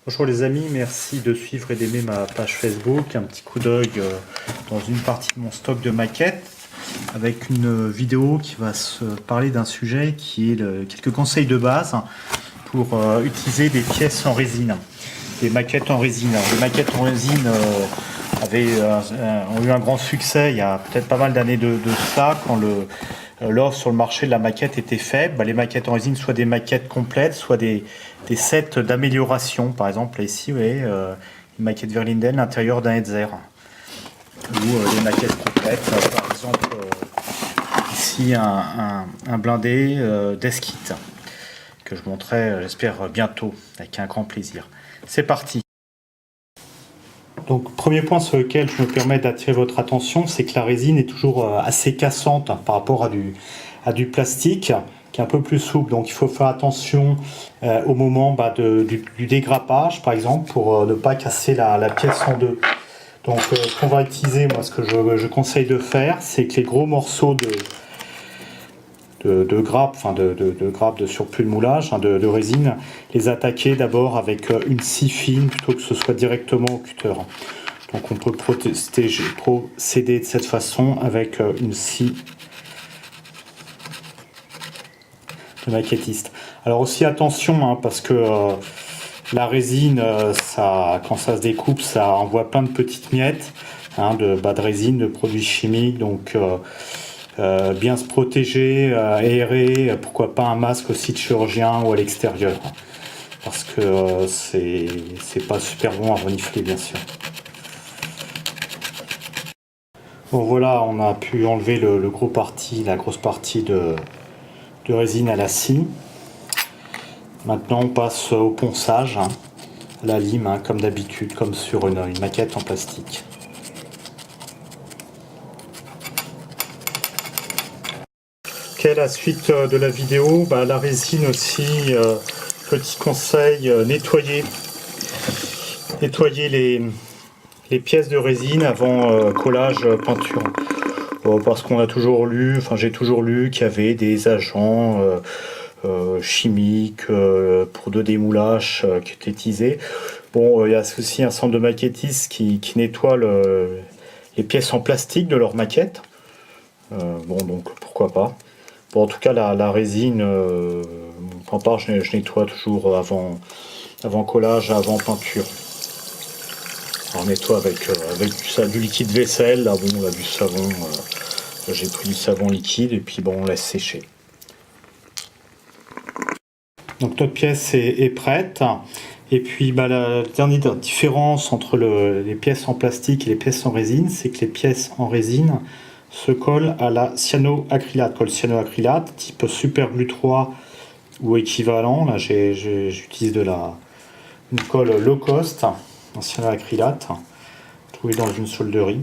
Bonjour les amis, merci de suivre et d'aimer ma page Facebook. Un petit coup d'œil dans une partie de mon stock de maquettes avec une vidéo qui va se parler d'un sujet qui est quelques conseils de base pour utiliser des pièces en résine, des maquettes en résine. Alors, les maquettes en résine ont eu un grand succès il y a peut-être pas mal d'années de ça, quand l'offre sur le marché de la maquette était faible. Les maquettes en résine, soit des maquettes complètes, soit des sets d'amélioration. Par exemple, là, ici, vous voyez, une maquette Verlinden, l'intérieur d'un Hetzer. Ou des maquettes complètes. Par exemple, ici, un blindé d'Eskit, que je montrerai, j'espère, bientôt, avec un grand plaisir. C'est parti. Donc, premier point sur lequel je me permets d'attirer votre attention, c'est que la résine est toujours assez cassante par rapport à du plastique, qui est un peu plus souple. Donc, il faut faire attention au moment du dégrappage, par exemple, pour ne pas casser la pièce en deux. Donc, ce qu'on va utiliser, moi, ce que je conseille de faire, c'est que les gros morceaux de grappes, de grappes de surplus de moulage, de résine, les attaquer d'abord avec une scie fine plutôt que ce soit directement au cutter. Donc on peut procéder de cette façon avec une scie de maquettiste. Alors aussi attention, parce que la résine, quand ça se découpe, ça envoie plein de petites miettes de résine, de produits chimiques. Donc bien se protéger, aérer, pourquoi pas un masque aussi de chirurgien ou à l'extérieur, parce que c'est pas super bon à renifler, bien sûr. Bon voilà, on a pu enlever la grosse partie de résine à la scie. Maintenant on passe au ponçage, à la lime, comme d'habitude, comme sur une maquette en plastique. Ok, la suite de la vidéo, la résine aussi, petit conseil, nettoyer les pièces de résine avant collage peinture. Parce qu'on a toujours lu, j'ai toujours lu qu'il y avait des agents chimiques pour de démoulage qui étaient utilisés. Bon, il y a aussi un centre de maquettistes qui nettoie les pièces en plastique de leur maquette. Donc pourquoi pas. Bon, en tout cas, la résine, pour ma part, je nettoie toujours avant collage, avant peinture. Alors, on nettoie avec du liquide vaisselle. Là, bon, on a du savon. J'ai pris du savon liquide et puis bon, on laisse sécher. Donc notre pièce est prête. Et puis la dernière différence entre les pièces en plastique et les pièces en résine, c'est que les pièces en résine se collent à la cyanoacrylate. Colle cyanoacrylate type Super Glue 3 ou équivalent. Là j'utilise une colle low cost en cyanoacrylate, trouvée dans une solderie.